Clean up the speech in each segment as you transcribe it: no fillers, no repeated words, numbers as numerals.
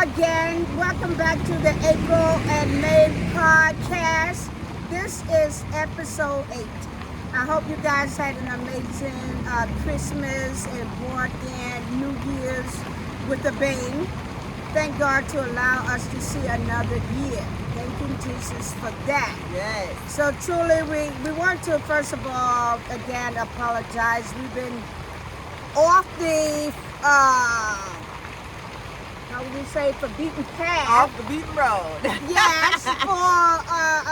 again, welcome back to the April and May podcast. This is episode 8. I hope you guys had an amazing Christmas and brought in New Year's with a bang. Thank God to allow us to see another year. Thank you, Jesus, for that. Yes. So truly, we want to, first of all, again, apologize. We've been off the, how would we say, for beaten path. Off the beaten road. Yes, for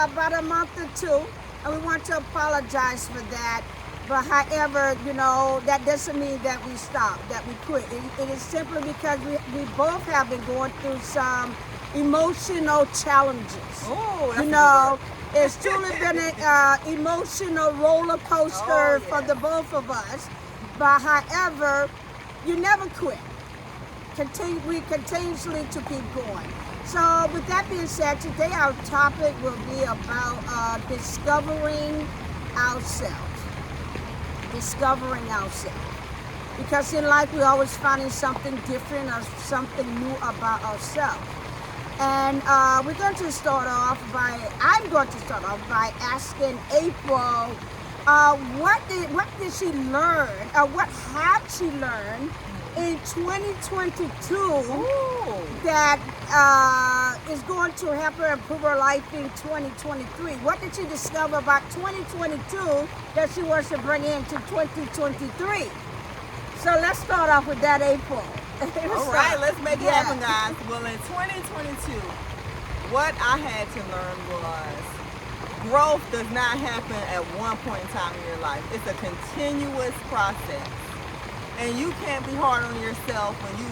about a month or two. And we want to apologize for that. But however, that doesn't mean that we stop, that we quit. It is simply because we both have been going through some emotional challenges. Oh, that's It's truly been an emotional roller coaster for the both of us. But however, you never quit. We continuously to keep going. So with that being said, today our topic will be about discovering ourselves. Discovering ourselves. Because in life we're always finding something different or something new about ourselves. And I'm going to start off by asking April, what did she learn, or what had she learned in 2022 that is going to help her improve her life in 2023? What did she discover about 2022 that she wants to bring into 2023? So let's start off with that, April. All right, let's make it happen, guys. Well, in 2022, what I had to learn was growth does not happen at one point in time in your life. It's a continuous process. And you can't be hard on yourself when you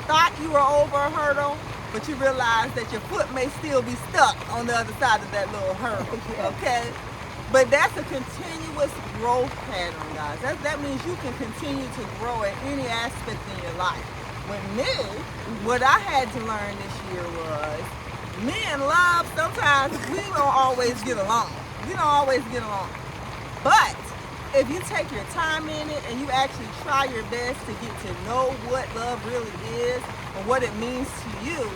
thought you were over a hurdle, but you realize that your foot may still be stuck on the other side of that little hurdle, okay? But that's a continuous growth pattern, guys. That means you can continue to grow at any aspect in your life. With me, what I had to learn this year was, me and love, sometimes we don't always get along. But if you take your time in it and you actually try your best to get to know what love really is and what it means to you,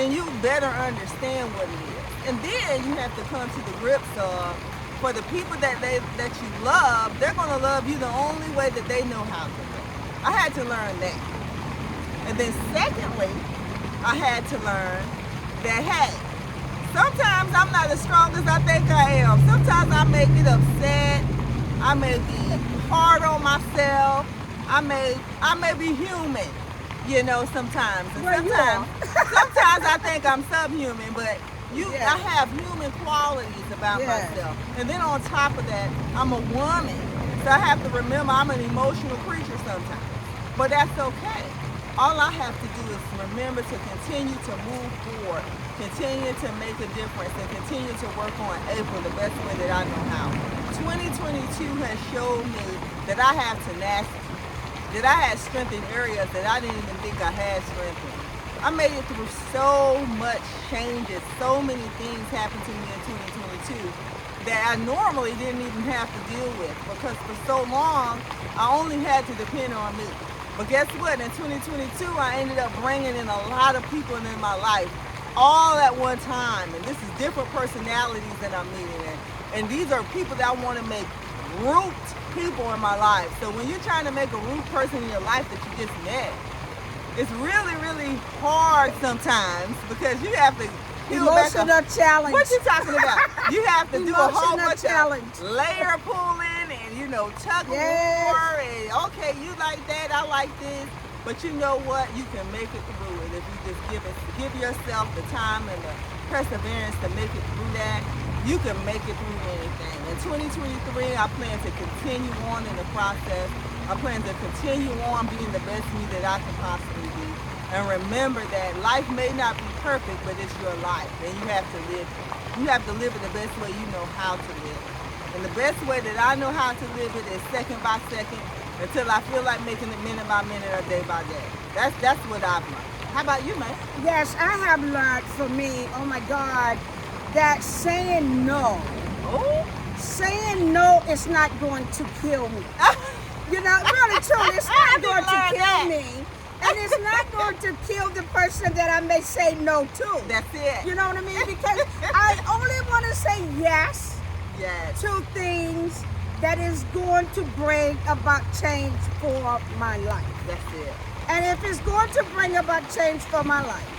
then you better understand what it is. And then you have to come to the grips of, for the people that you love, they're going to love you the only way that they know how to love. I had to learn that. And then secondly, I had to learn that, hey, sometimes I'm not as strong as I think I am. Sometimes I may get upset. I may be hard on myself. I may be human, sometimes. And sometimes I think I'm subhuman, but I have human qualities about myself. And then on top of that, I'm a woman. So I have to remember I'm an emotional creature sometimes. But that's okay. All I have to do is remember to continue to move forward, continue to make a difference, and continue to work on April the best way that I know how. 2022 has showed me that I have tenacity, that I had strength in areas that I didn't even think I had strength in. I made it through so much changes, so many things happened to me in 2022 that I normally didn't even have to deal with, because for so long, I only had to depend on me. But guess what? In 2022, I ended up bringing in a lot of people in my life all at one time. And this is different personalities that I'm meeting. And these are people that I want to make root people in my life. So when you're trying to make a root person in your life that you just met, it's really, really hard sometimes, because you have to emotional challenge. What you talking about? You have to do a whole bunch challenge. Of layer pulling and tug of war and okay, you like that, I like this. But you know what? You can make it through it if you just give yourself the time and the perseverance to make it through that. You can make it through anything. In 2023, I plan to continue on in the process. I plan to continue on being the best me that I can possibly be. And remember that life may not be perfect, but it's your life, and you have to live it. You have to live it the best way you know how to live it. And the best way that I know how to live it is second by second, until I feel like making it minute by minute or day by day. That's what I've learned. How about you, man? Yes, I have learned for me, oh my God, that saying no. Oh? Saying no is not going to kill me. Really, truly, it's not going to kill me. And it's not going to kill the person that I may say no to. That's it. You know what I mean? Because I only want to say yes, Yes. to things that is going to bring about change for my life. That's it. And if it's going to bring about change for my life,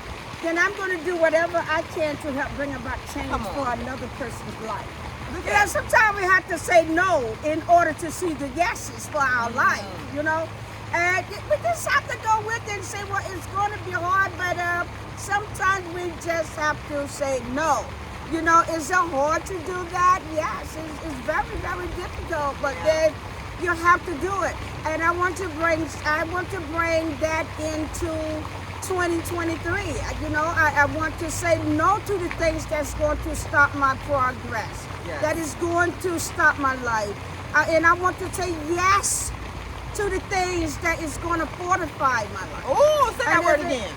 then I'm going to do whatever I can to help bring about change Come on. for another person's life. Look You know, at sometimes we have to say no in order to see the yeses for our life, you know? And we just have to go with it and say, well, it's going to be hard, but sometimes we just have to say no. You know, is it hard to do that? Yes, it's very, very difficult, but then you have to do it. And I want to bring that into 2023. You know, I want to say no to the things that's going to stop my progress, Yes. that is going to stop my life. And I want to say yes to the things that is going to fortify my life. Oh, say that And word if again.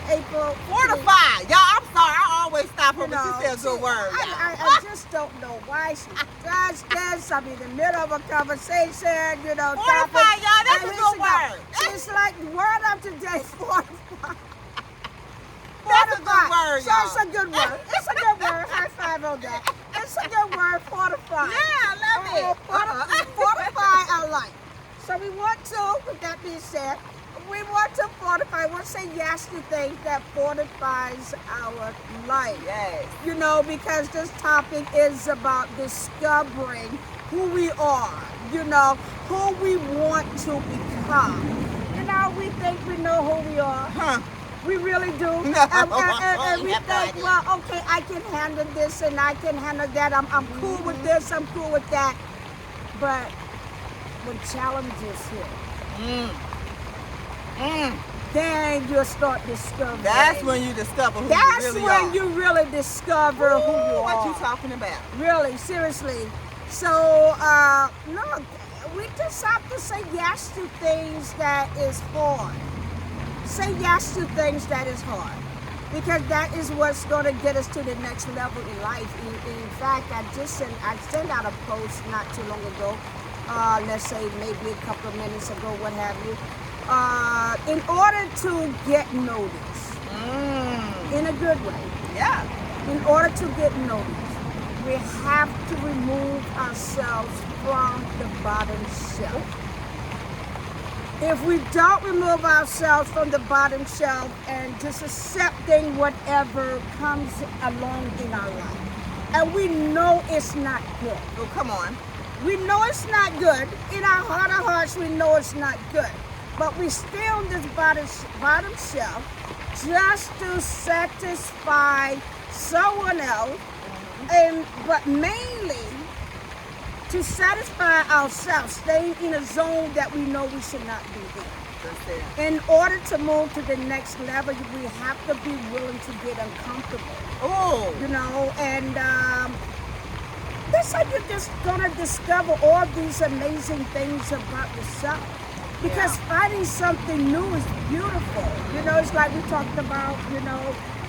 April. Fortify. Y'all, I'm sorry. I always stop her, You but know, she says a good word. I just don't know why she does this. I'm in the middle of a conversation, you know. Fortify, topic. y'all. That's And a here good she go. word. It's like the word of today, fortify. That's a good word, So y'all. it's a good word. It's a good word. High five on that. It's a good word, fortify. Yeah, I love it. Fortify our life. So we want to, with that being said, we want to fortify, we want to say yes to things that fortifies our life. Yes. You know, because this topic is about discovering who we are, you know, who we want to become. You know, we think we know who we are. Huh. We really do. No, And we you have no think, idea. well, okay, I can handle this and I can handle that. I'm cool with this, I'm cool with that. But when challenges hit, then you'll start discovering. That's when you discover who That's you really when are. you really discover who you are. What you talking about? Really, seriously. So, no, we just have to say yes to things that is hard. Say yes to things that is hard. Because that is what's going to get us to the next level in life. In fact, I sent out a post not too long ago. Let's say maybe a couple of minutes ago, what have you. In order to get noticed, in a good way, Yeah. in order to get noticed, we have to remove ourselves from the bottom shelf. If we don't remove ourselves from the bottom shelf and just accepting whatever comes along in our life, and we know it's not good. Oh, come on. We know it's not good. In our heart of hearts, we know it's not good. But we stay on this bottom shelf just to satisfy someone else, but mainly to satisfy ourselves, staying in a zone that we know we should not be in. That's it. In order to move to the next level, we have to be willing to get uncomfortable, Oh. you know, and that's how you're just gonna discover all these amazing things about yourself. Because finding something new is beautiful. You know, it's like we talked about, you know,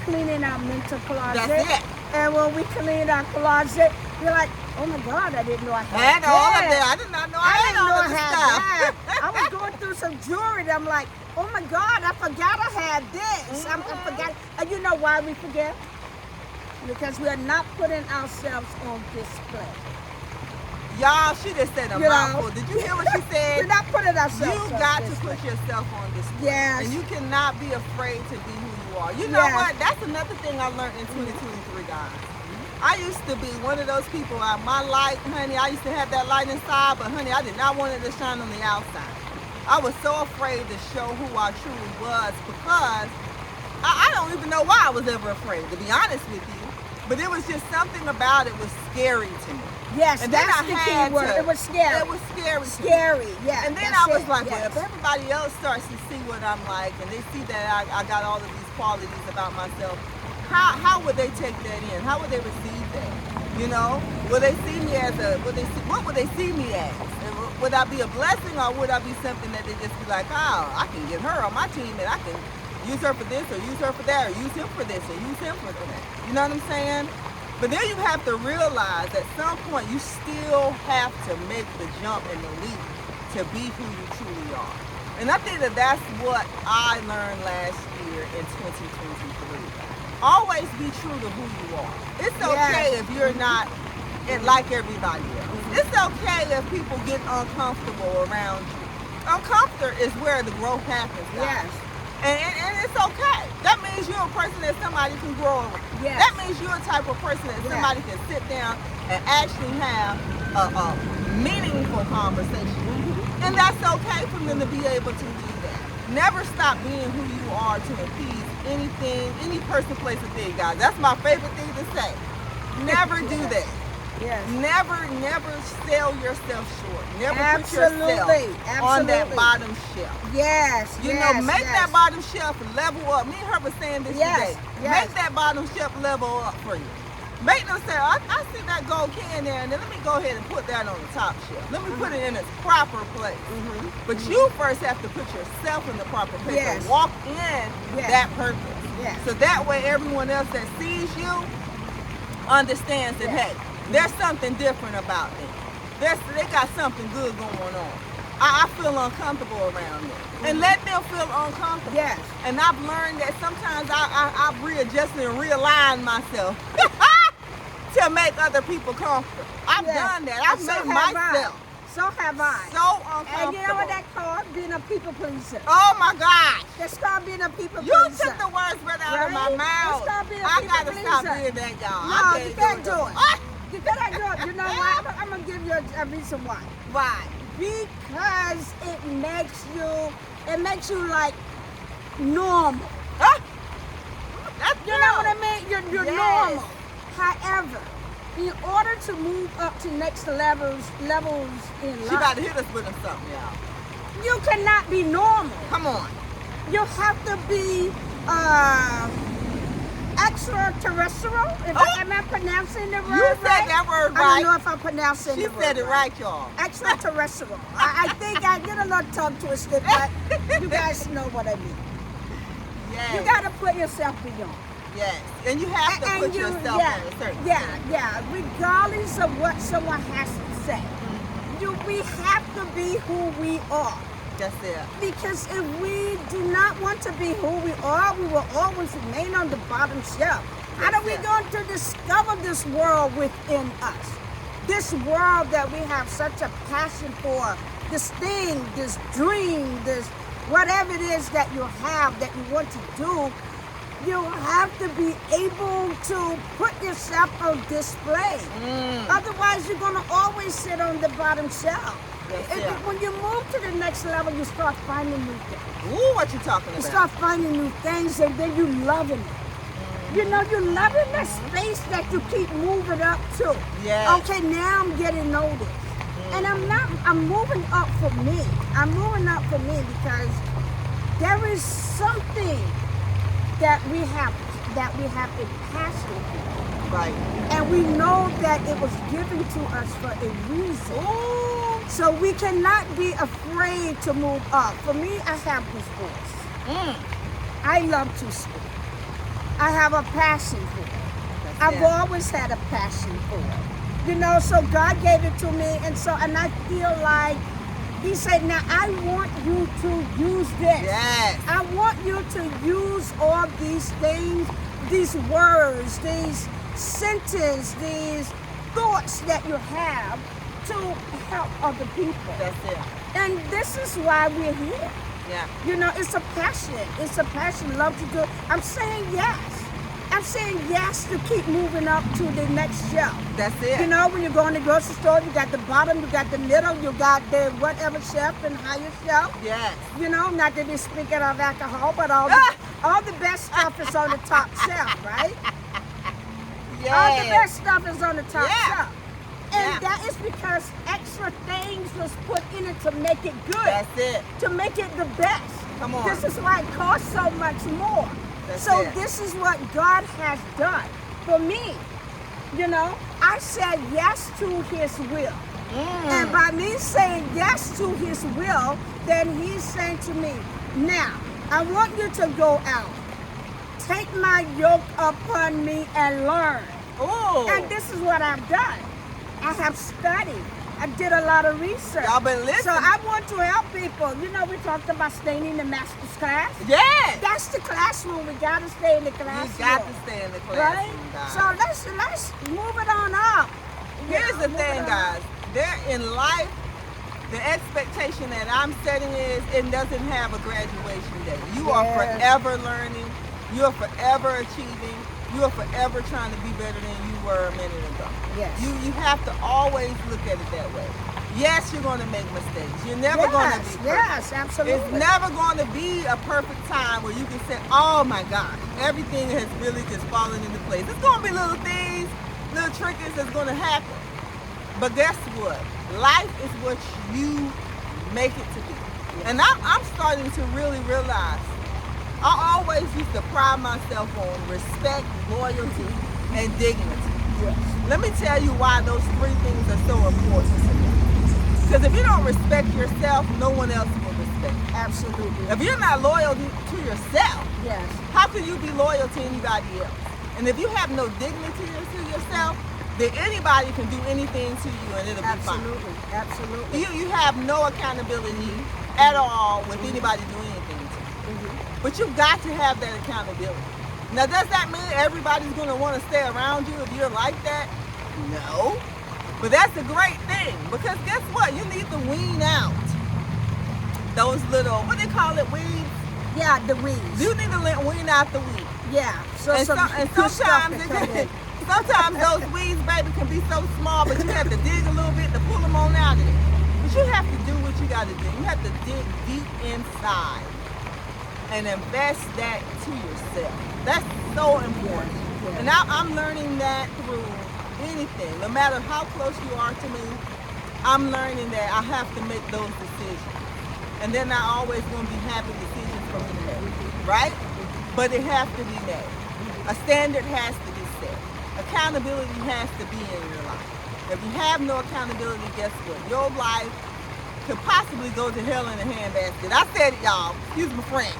cleaning our mental closet. That's it. And when we clean our closet, you're like, oh my God, I didn't know I had And all of that. that. I did not know I I had didn't all know of I this had stuff. that. I was going through some jewelry and I'm like, oh my God, I forgot I had this. I forgot. And you know why we forget? Because we are not putting ourselves on display. Y'all, she just said a You know. mouthful. Did you hear what she said? We're not putting ourselves You on got to display. put yourself on display. Yes. And you cannot be afraid to be who you are. You know Yes. what? That's another thing I learned in 2023, guys. I used to be one of those people, my light, honey, I used to have that light inside, but honey, I did not want it to shine on the outside. I was so afraid to show who I truly was because I don't even know why I was ever afraid, to be honest with you. But it was just something about it was scary to me. Yes, And then that's I the had key word. to- It was scary. It was scary. to me. Scary, yeah. And then that's I was it, like, yes. well, if everybody else starts to see what I'm like and they see that I got all of these qualities about myself, how would they take that in? How would they receive that? You know, will they see me as what would they see me as? Would I be a blessing or would I be something that they just be like, oh, I can get her on my team and I can use her for this or use her for that or use him for this or use him for that. You know what I'm saying? But then you have to realize at some point you still have to make the jump and the leap to be who you truly are. And I think that that's what I learned last year in 2023. Always be true to who you are. It's okay if you're not like everybody else. It's okay if people get uncomfortable around you. Uncomfortable is where the growth happens, guys. Yes. And it's okay. That means you're a person that somebody can grow around. Yes. That means you're a type of person that somebody can sit down and actually have a meaningful conversation. And that's okay for them to be able to do that. Never stop being who you are to appease anything, any person, place, or thing, guys. That's my favorite thing to say. Never do that. Yes. Never sell yourself short. Never Absolutely. put yourself on that bottom shelf. Yes. You know, make that bottom shelf level up. Me and her were saying this today. Yes. Make that bottom shelf level up for you. Make them say, I see that gold can there, and then let me go ahead and put that on the top shelf. Let me put it in its proper place. But you first have to put yourself in the proper place and walk in that purpose. Yes. So that way everyone else that sees you understands that, hey, there's something different about them. They got something good going on. I feel uncomfortable around them. And let them feel uncomfortable. Yes. And I've learned that sometimes I've readjusted and realigned myself to make other people comfortable. I've done that. I've made myself. So have I. So uncomfortable. And you know what that called? Being a people pleaser. Oh my gosh. That's called being a people You pleaser. took the words right out of my mouth. That's called being a I people gotta pleaser. stop being that, y'all. No, you can't do it. Ah! You cannot do it. You know why? I'm going to give you a reason why. Why? Because it makes you like normal. Ah! That's You know what I mean? You're normal. However, in order to move up to next levels in She life, about to hit us with something, y'all. you cannot be normal. Come on. You have to be extraterrestrial. Am I pronouncing the word You said right? that word I right. don't know if I'm pronouncing She the word said it right, y'all. Extraterrestrial. I think I get a little tongue twisted, but you guys know what I mean. Yes. You got to put yourself beyond. Yes. And you have to put yourself on a certain Yeah. Regardless of what someone has to say, we have to be who we are. That's it. Because if we do not want to be who we are, we will always remain on the bottom shelf. How are we going to discover this world within us? This world that we have such a passion for, this thing, this dream, this whatever it is that you have that you want to do, you have to be able to put yourself on display. Otherwise, you're going to always sit on the bottom shelf. When you move to the next level, you start finding new things. Ooh, what you talking about? You start finding new things, and then you loving it. You know, you're loving that space that you keep moving up to. Yes. Okay, now I'm getting noticed. And I'm moving up for me. I'm moving up for me because there is something that we have a passion for. Right. And we know that it was given to us for a reason. Ooh. So we cannot be afraid to move up. For me, I have this voice. I love to speak. I have a passion for it. I've always had a passion for it. You know, so God gave it to me, and I feel like He said, now I want you to use this. Yes. I want you to use all these things, these words, these sentences, these thoughts that you have to help other people. That's it. And this is why we're here. Yeah. You know, it's a passion. It's a passion, love to do. I'm saying yes. I'm saying yes to keep moving up to the next shelf. That's it. You know, when you go in the grocery store, you got the bottom, you got the middle, you got the whatever shelf and higher shelf. Yes. You know, not that they speak of alcohol, but all the best stuff is on the top shelf, right? Yes. All the best stuff is on the top shelf. And Yeah. that is because extra things was put in it to make it good. That's it. To make it the best. Come on. This is why it costs so much more. That's So it. this is what God has done for me. You know, I said yes to His will. And by me saying yes to His will, then He's saying to me, now, I want you to go out. Take my yoke upon me and learn. Ooh. And this is what I've done. I have studied. I did a lot of research. Y'all been listening. So I want to help people. You know, we talked about staying in the master's class. Yes. That's the classroom. We got to stay in the classroom. You got to stay in the classroom, guys. So let's move it on up. Here's the thing, guys. There in life, the expectation that I'm setting is it doesn't have a graduation date. You are forever learning. You are forever achieving. You are forever trying to be better than you were a minute ago. Yes. You have to always look at it that way. Yes, you're going to make mistakes. You're never going to be perfect. Yes, absolutely. It's never going to be a perfect time where you can say, oh my gosh, everything has really just fallen into place. It's going to be little things, little trinkets that's going to happen. But guess what? Life is what you make it to be. And I'm starting to really realize I always used to pride myself on respect, loyalty, and dignity. Yes. Let me tell you why those three things are so important to me. Because if you don't respect yourself, no one else will respect you. Absolutely. If you're not loyal to yourself, yes, how can you be loyal to anybody else? And if you have no dignity to yourself, then anybody can do anything to you and it'll be fine. Absolutely. Absolutely. You have no accountability at all with anybody doing anything to you. But you've got to have that accountability. Now, does that mean everybody's going to want to stay around you if you're like that? No. But that's a great thing because guess what? You need to wean out those little, what they call it, weeds? Yeah, the weeds. You need to wean out the weeds. Yeah. So And sometimes those weeds, baby, can be so small, but you have to dig a little bit to pull them on out of it. But you have to do what you got to do. You have to dig deep inside and invest that to yourself. That's so important. Yes. And now I'm learning that through anything. No matter how close you are to me, I'm learning that I have to make those decisions. And they're not always going to be happy decisions for me to make, right? But it has to be made. A standard has to be set. Accountability has to be in your life. If you have no accountability, guess what? Your life could possibly go to hell in a handbasket. I said it, y'all. Excuse my friend.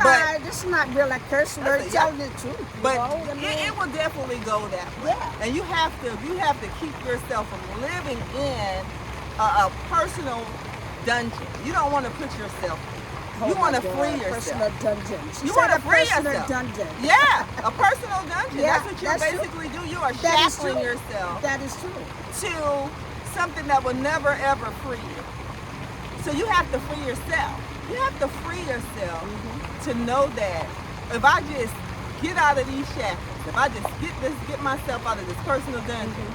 But this is not real like curse word. Telling the truth. But it will definitely go that way. Yeah. And you have to keep yourself from living in a personal dungeon. You don't want to put yourself. You want to free yourself. Personal dungeons. You want to free yourself. Dungeon. Yeah, a personal dungeon. Yeah, that's what you basically do. You are That is shackling true. yourself That is true. to something that will never ever free you. So you have to free yourself. You have to free yourself to know that if I just get out of these shackles, if I just get myself out of this personal dungeon,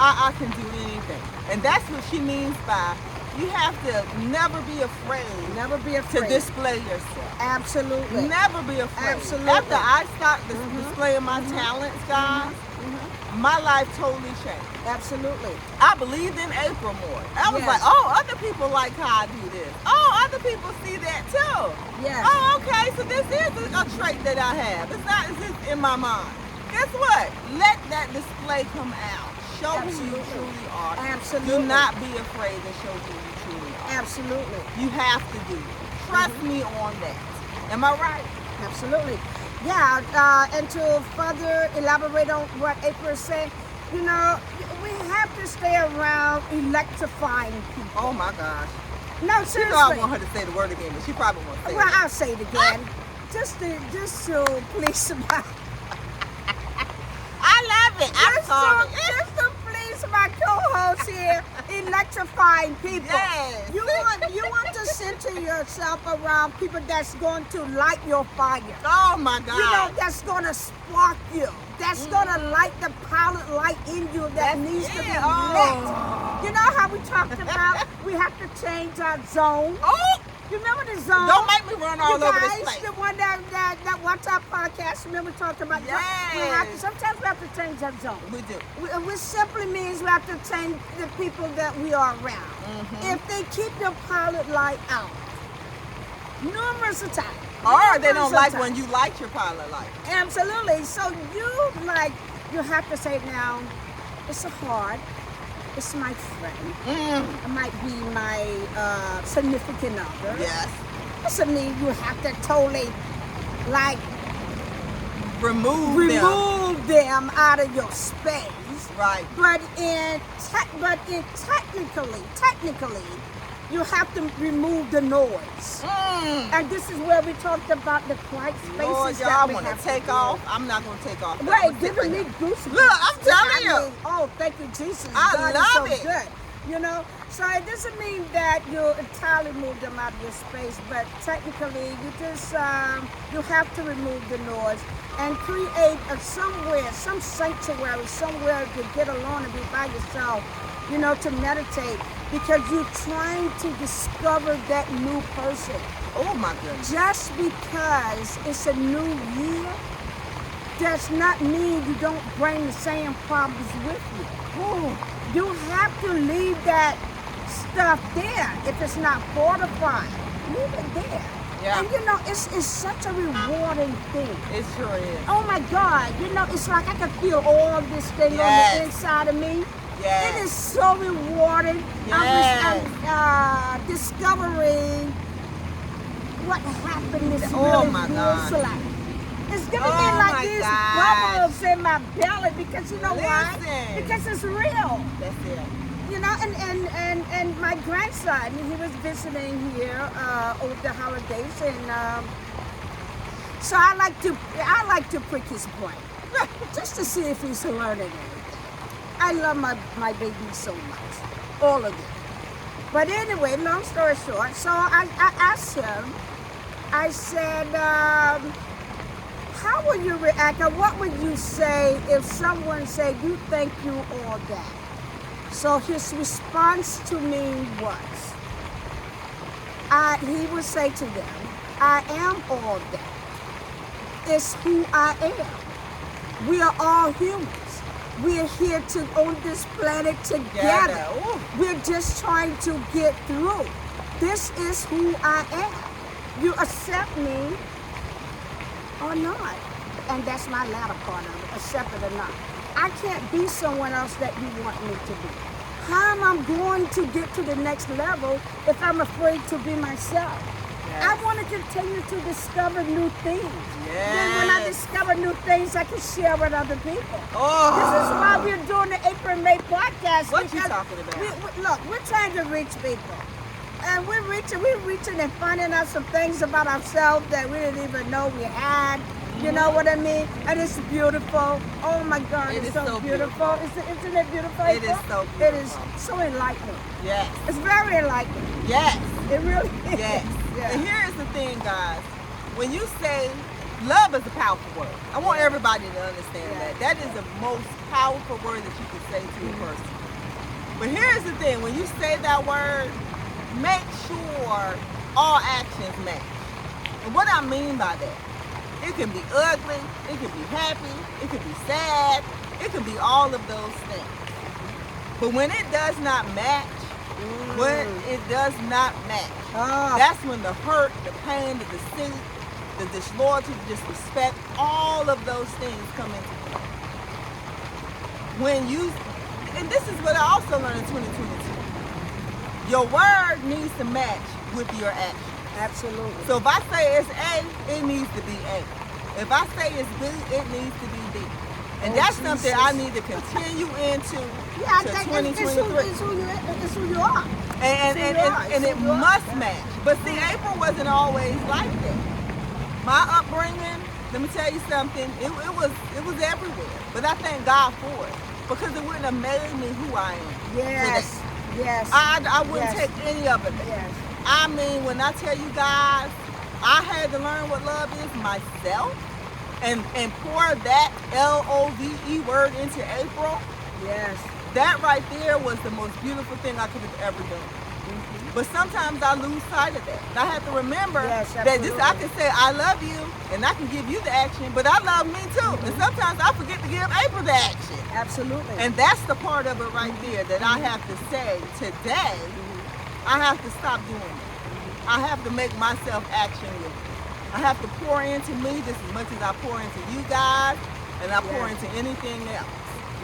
I can do anything. And that's what she means by you have to never be afraid. Never be To afraid. display yourself. Absolutely. Never be afraid. Absolutely. After I started displaying my talents, guys, my life totally changed. Absolutely. I believed in April more. I was Yes. like, oh, other people like how I do this. Oh, other people see that too. Yes. Oh, okay, so this is a trait that I have. It's not just in my mind. Guess what? Let that display come out. Show who you Absolutely. truly are. Absolutely. Do not be afraid to show who you truly are. Absolutely. You have to do it. Trust me on that. Am I right? Absolutely. Yeah, and to further elaborate on what April said, you know, we have to stay around electrifying people. Oh my gosh. No, You seriously. know I want her to say the word again, but she probably won't say Well, it. I'll say it again. Just to please somebody. I love it. I'm sorry. Just to please my co-host here, electrifying people. Yes. You want to center yourself around people that's going to light your fire. Oh my God. You know, that's going to spark you. That's going to light the pilot light in you that needs to be lit. Oh. You know how we talked about we have to change our zone? Oh, You remember the zone? don't make me run all You over guys, this place. the one that watch our podcast, remember talking about Yes. sometimes we have to change that zone. We do. Which simply means we have to change the people that we are around. If they keep your pilot light out, numerous of times. Or they don't numerous of like times. when you light your pilot light. Absolutely. So you have to say now, it's hard. It's my friend. It might be my significant other. Yes. Doesn't mean you have to totally like Remove them. remove them out of your space. Right. But technically, you have to remove the noise. And this is where we talked about the quiet spaces Lord, that y'all we want to have take to off? I'm not going to take off. Right, I'm gonna sit giving me right goosebumps. Look, I'm telling you. Oh, thank you, Jesus. I God love is so it. good. You know, so it doesn't mean that you entirely move them out of your space, but technically you just you have to remove the noise and create somewhere, some sanctuary, somewhere to get alone and be by yourself, you know, to meditate, because you're trying to discover that new person. Oh my goodness. Just because it's a new year does not mean you don't bring the same problems with you. Ooh. You have to leave that stuff there if it's not fortified. Leave it there. Yeah. And you know, it's such a rewarding thing. It sure is. Oh my God, you know, it's like I can feel all this thing Yes. on the inside of me. Yes. It is so rewarding. Yes. I'm discovering what happiness Oh really my feels God. like. It's giving Oh me like my these gosh. bubbles in my belly, because you know why? Listen. Because it's real. That's it. You know, and my grandson, he was visiting here over the holidays, and so I like to prick his brain just to see if he's learning anything. I love my baby so much, all of them. But anyway, long story short, so I asked him. I said, how would you react, or what would you say if someone said you think you all that? So his response to me was, he would say to them, I am all that. It's who I am. We are all humans. We're here on this planet together. Ooh. We're just trying to get through. This is who I am. You accept me or not. And that's my latter part of it, accept it or not. I can't be someone else that you want me to be. How am I going to get to the next level if I'm afraid to be myself? Yes. I want to continue to discover new things. Yes. Then when I discover new things, I can share with other people. Oh. This is why we're doing the April and May podcast. What you because talking about? Look, we're trying to reach people. And we're reaching and finding out some things about ourselves that we didn't even know we had. You know what I mean? And it's beautiful. Oh my God, It it's is so so beautiful. Isn't it beautiful? It is April? so It is beautiful. so enlightening. Yes. It's very enlightening. Yes. It really is. Yes. Yeah. And here is the thing, guys. When you say love is a powerful word, I want everybody to understand Yeah. that. That is the most powerful word that you can say to a person. But here's the thing. When you say that word, make sure all actions match. And what I mean by that, it can be ugly, it can be happy, it can be sad, it can be all of those things. But when it does not match, when it does not match, Ah. that's when the hurt, the pain, the deceit, the disloyalty, the disrespect, all of those things come into play. When you, and this is what I also learned in 2022, your word needs to match with your action. Absolutely. So if I say it's A, it needs to be A. If I say it's B, it needs to be B. And Oh, that's something Jesus. I need to continue into Yeah, I to think 2023. it's who you are. And it you are. must match. But see, April wasn't always like that. My upbringing, let me tell you something, it was everywhere. But I thank God for it. Because it wouldn't have made me who I am. Yes. Today. Yes. I wouldn't Yes. take any of it. Yes. I mean, when I tell you guys, I had to learn what love is myself and pour that LOVE word into April. Yes. That right there was the most beautiful thing I could have ever done. But sometimes I lose sight of that. I have to remember Yes, that this, I absolutely. can say I love you and I can give you the action, but I love me too. And sometimes I forget to give April the action. Absolutely. And that's the part of it right there that I have to say today, I have to stop doing it. I have to make myself action with it. I have to pour into me just as much as I pour into you guys and I pour Yeah. into anything else.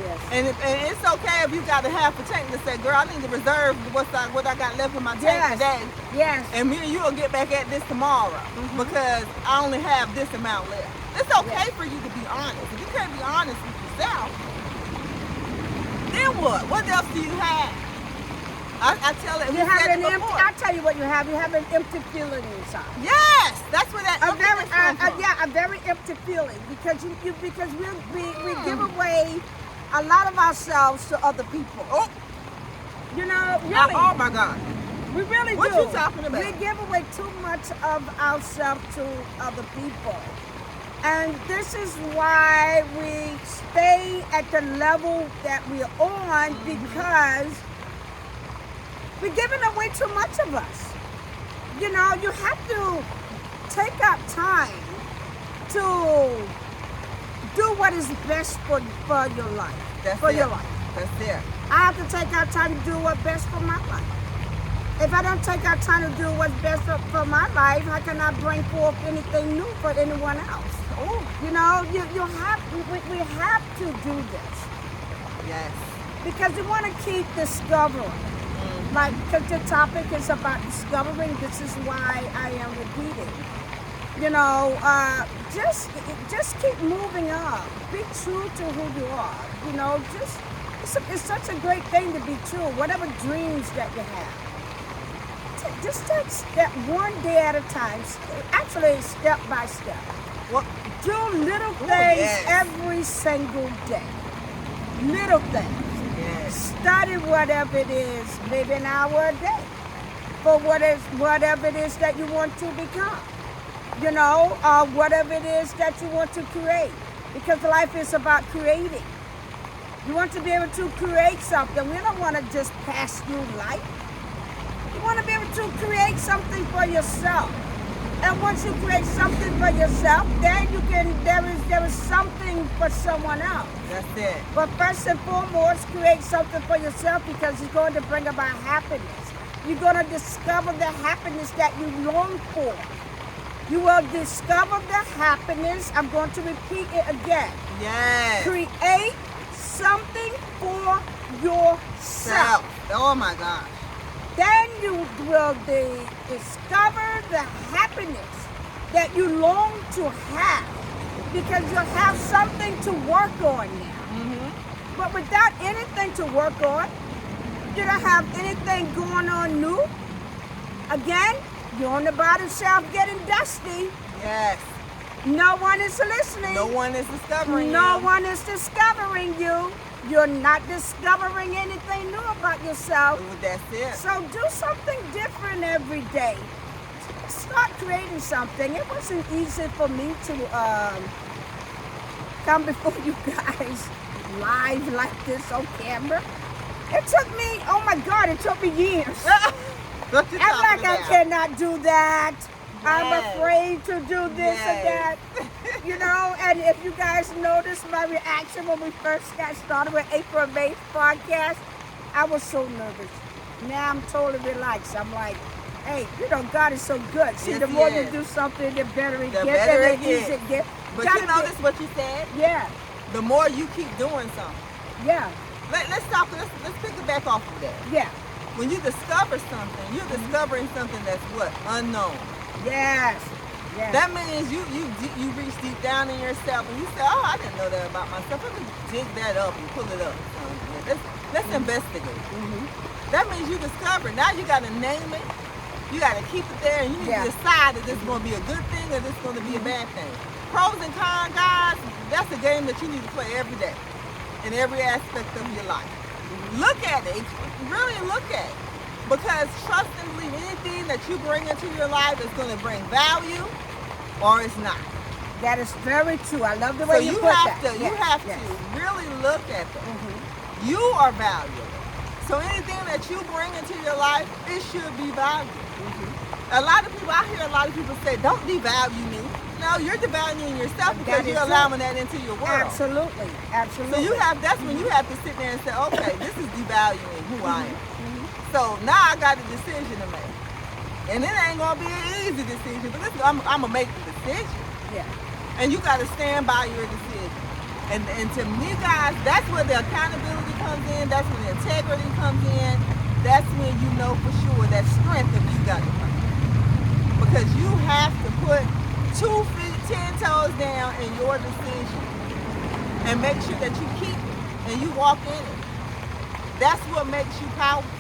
yes. And it's okay if you got a half a tank to say, girl, I need to reserve what I got left in my tank Yes. today. Yes. And me and you will get back at this tomorrow because I only have this amount left. It's okay Yes. for you to be honest. If you can't be honest with yourself, Then what? What else do you have? I tell it. You have an empty. I tell you what you have. You have an empty feeling inside. Yes, that's where that. A very empty feeling because because we give away a lot of ourselves to other people. Oh, you know, really. Oh my God. We really do. What you talking about? We give away too much of ourselves to other people. And this is why we stay at the level that we're on because we're giving away too much of us. You know, you have to take out time to do what is best for your life. Your life. That's it. I have to take out time to do what's best for my life. If I don't take out time to do what's best for my life, how can I bring forth anything new for anyone else? Oh, you know, we have to do this. Yes. Because we want to keep discovering. Like, because the topic is about discovering. This is why I am repeating. You know, just keep moving up. Be true to who you are. You know, it's such a great thing to be true. Whatever dreams that you have. Just take step one day at a time. Actually, step by step. What? Do little things every single day. Little things. Yes. Study whatever it is, maybe an hour a day, for whatever it is that you want to become. You know, whatever it is that you want to create. Because life is about creating. You want to be able to create something. We don't want to just pass through life. You want to be able to create something for yourself. And once you create something for yourself, then there is something for someone else. That's it. But first and foremost, create something for yourself because it's going to bring about happiness. You're going to discover the happiness that you long for. You will discover the happiness. I'm going to repeat it again. Yes. Create something for yourself. Oh my gosh. Then you will discover the happiness that you long to have because you'll have something to work on now. Mm-hmm. But without anything to work on, you don't have anything going on new. Again, you're on the bottom shelf getting dusty. Yes. No one is listening. No one is discovering No one is discovering you. You're not discovering anything new about yourself. Ooh, that's it. So do something different every day. Start creating something. It wasn't easy for me to come before you guys live like this on camera. It took me, oh my God, it took me years. What you I'm like, talking I about? cannot do that. I'm Yes. afraid to do this Yes. and that. You know, and if you guys noticed my reaction when we first got started with April May podcast, I was so nervous. Now I'm totally relaxed. I'm like, hey, you know, God is so good. See, Yes, the he more is. you do something, the better it The gets. better and it the easier gets. it gets. But Gotta you notice what you said? Yeah, The more you keep doing something. yeah, Let's pick it back off of that. yeah. When you discover something, you're discovering something that's what? Unknown. Yes. Yes. That means you reach deep down in yourself and you say, oh, I didn't know that about myself. Let me dig that up and pull it up. Let's investigate. Mhm. That means you discover. Now you got to name it. You got to keep it there and you need Yeah. to decide if this is going to be a good thing or this is going to be a bad thing. Pros and cons, guys, that's a game that you need to play every day in every aspect of your life. Look at it. Really look at it. Because trust and believe anything that you bring into your life is going to bring value or it's not. That is very true. I love the So way you put have that. to you have to really look at that. You are valuable. So anything that you bring into your life, it should be valued. A lot of people, I hear a lot of people say, don't devalue me. No, you're devaluing yourself because That is you're allowing that into your world. Absolutely, absolutely. So that's when you have to sit there and say, okay, this is devaluing who I am. So now I got a decision to make. And it ain't gonna be an easy decision, but I'm gonna make the decision. Yeah. And you gotta stand by your decision. And to me, guys, that's where the accountability comes in, that's where the integrity comes in, that's when you know for sure that strength of you got to come in. Because you have to put 2 feet, 10 toes down in your decision. And make sure that you keep it and you walk in it. That's what makes you powerful.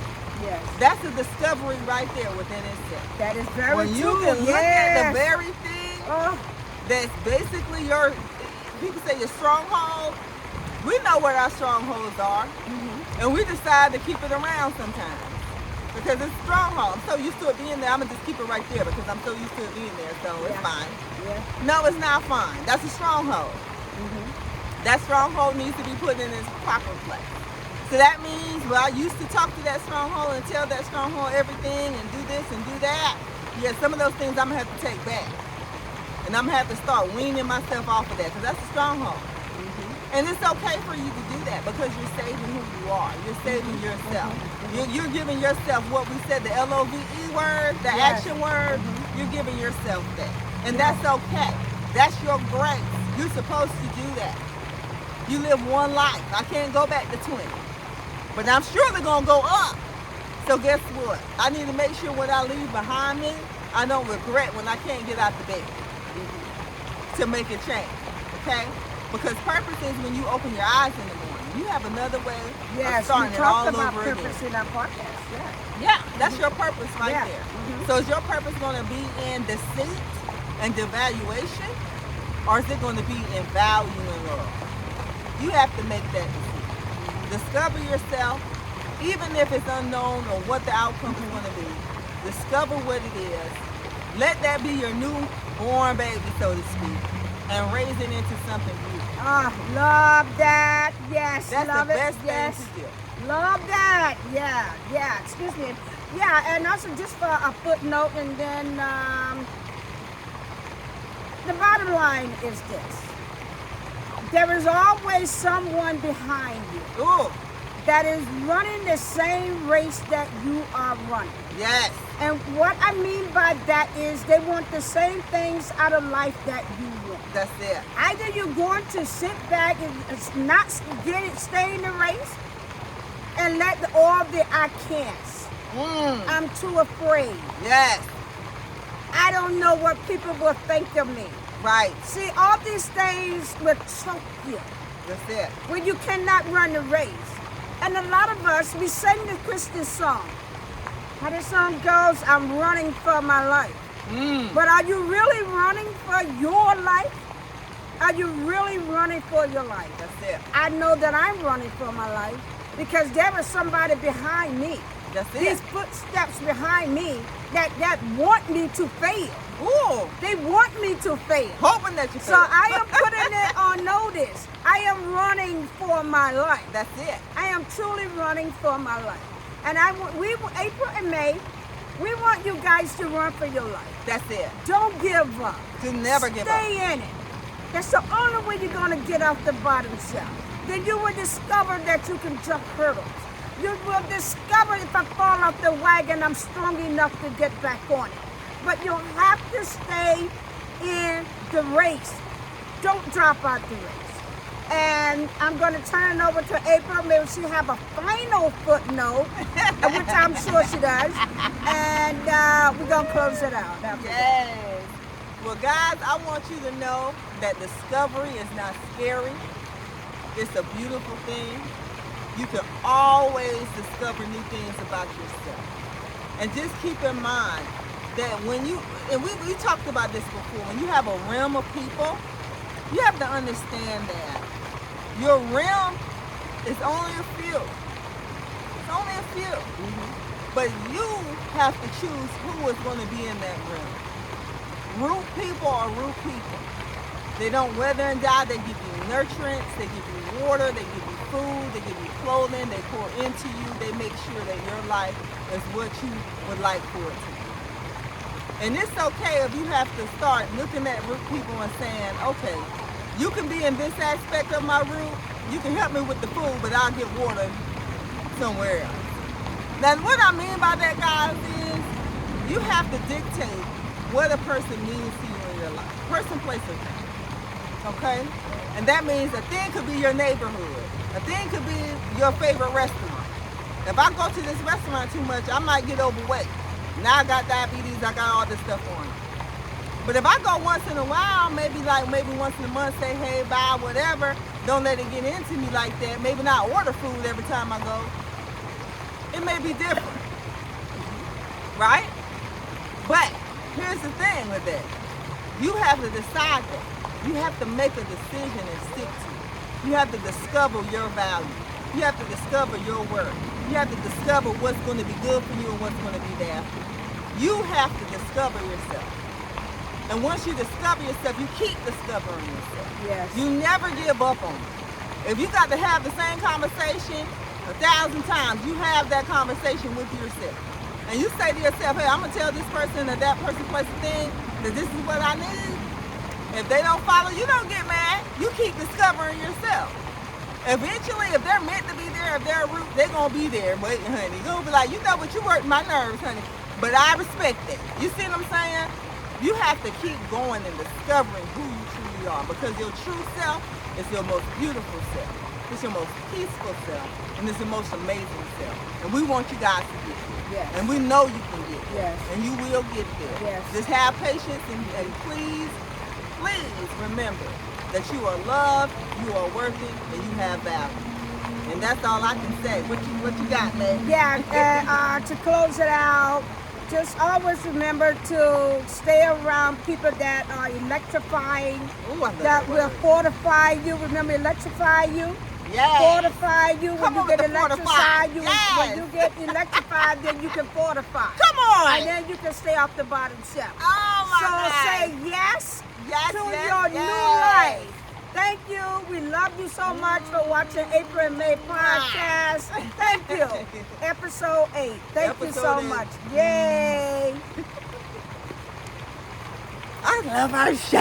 Yes. That's a discovery right there within itself. That is very When you true. can look at the very thing Oh, that's basically your, people say your stronghold. We know what our strongholds are, and we decide to keep it around sometimes because it's a stronghold. I'm so used to it being there, I'm gonna just keep it right there because I'm so used to it being there, so it's Yeah. fine. yeah. No, it's not fine. That's a stronghold. That stronghold needs to be put in its proper place. So that means, well, I used to talk to that stronghold and tell that stronghold everything and do this and do that. Yeah, some of those things I'm gonna have to take back. And I'm gonna have to start weaning myself off of that because that's a stronghold. And it's okay for you to do that because you're saving who you are. You're saving yourself. You're giving yourself what we said, the LOVE word, the Yes. action word. You're giving yourself that. And that's okay. That's your grace. You're supposed to do that. You live one life. I can't go back to 20. But I'm surely going to go up. So guess what? I need to make sure what I leave behind me, I don't regret when I can't get out the bed to make a change. Okay? Because purpose is when you open your eyes in the morning. You have another way of Yes, we starting it all talked about over again. purpose in our podcast. Yeah. Yeah, that's your purpose right Yeah. there. So is your purpose going to be in deceit and devaluation, or is it going to be in value and love? You have to make that decision. Discover yourself, even if it's unknown or what the outcome is going to be. Discover what it is. Let that be your newborn baby, so to speak, and raise it into something beautiful. Ah, love that. Yes, That's love the it. best Yes. thing to do. Love that. Yeah, yeah. Excuse me. Yeah, and also just for a footnote, and then the bottom line is this: there is always someone behind you Ooh, that is running the same race that you are running. yes, And what I mean by that is they want the same things out of life that you want. that's it. Either you're going to sit back and not get it, stay in the race, and let all the I can'ts. I'm too afraid. Yes, I don't know what people will think of me. right, See, all these things will choke you that's it. when you cannot run the race. And a lot of us, we sing the Christian song. How the song goes, I'm running for my life. But are you really running for your life? Are you really running for your life? That's it. I know that I'm running for my life because there is somebody behind me. That's it. These footsteps behind me that want me to fail. Ooh, They want me to fail. hoping that you So I am putting it on notice. I am running for my life. That's it. I am truly running for my life. And April and May, we want you guys to run for your life. That's it. Don't give up. To never give up. Stay in it. That's the only way you're going to get off the bottom shelf. Then you will discover that you can jump hurdles. You will discover if I fall off the wagon, I'm strong enough to get back on it. But you'll have to stay in the race. Don't drop out the race. And I'm going to turn it over to April. Maybe she have a final footnote, which I'm sure she does. And we're going to close it out. after that. Yes. Well, guys, I want you to know that discovery is not scary. It's a beautiful thing. You can always discover new things about yourself. And just keep in mind that when you, and we talked about this before, when you have a realm of people, you have to understand that your realm is only a few. It's only a few. But you have to choose who is going to be in that realm. Root people are root people. They don't wither and die. They give you nurturance. They give you water. They give you food. They give you clothing. They pour into you. They make sure that your life is what you would like for it to be. And it's okay if you have to start looking at root people and saying, okay, you can be in this aspect of my root. You can help me with the food, but I'll get water somewhere else. Now, what I mean by that, guys, is you have to dictate what a person means to you in your life. Person, place, or thing. Okay? And that means a thing could be your neighborhood. A thing could be your favorite restaurant. If I go to this restaurant too much, I might get overweight. Now I got diabetes, I got all this stuff on it. But if I go once in a while, maybe once in a month, say, hey, bye, whatever, don't let it get into me like that. Maybe not order food every time I go. it may be different, right? But here's the thing with that. You have to decide that. You have to make a decision and stick to it. You have to discover your value. You have to discover your worth. You have to discover what's going to be good for you and what's going to be bad for you. You have to discover yourself. And once you discover yourself, you keep discovering yourself. Yes. You never give up on it. If you got to have the same conversation 1,000 times, you have that conversation with yourself. And you say to yourself, hey, I'm going to tell this person or that person, place, a thing, that this is what I need. If they don't follow, you don't get mad. You keep discovering yourself. Eventually, if they're meant to be there, if they're a root, they're going to be there waiting, honey. You're going to be like, you know what, you work my nerves, honey. But I respect it. You see what I'm saying? You have to keep going and discovering who you truly are, because your true self is your most beautiful self. It's your most peaceful self, and it's your most amazing self. And we want you guys to get there. Yes. And we know you can get there. Yes. And you will get there. Yes. Just have patience and please remember that you are loved, you are worth it, and you have value. And that's all I can say. What you got, man? Yeah, to close it out, just always remember to stay around people that are electrifying, Ooh, I love that will word. fortify you. Remember, electrify you? Yes. Fortify you. When Come you on get with the fortify. electrified, Yes. when you get electrified, then you can fortify. Come on. And then you can stay off the bottom shelf. Oh, my So God. say yes, Yes, to yes, your yes. new life. Thank you. We love you so much for watching April and May podcast. Thank you. Episode 8. Thank you so Episode 8. much. Yay. I love our show.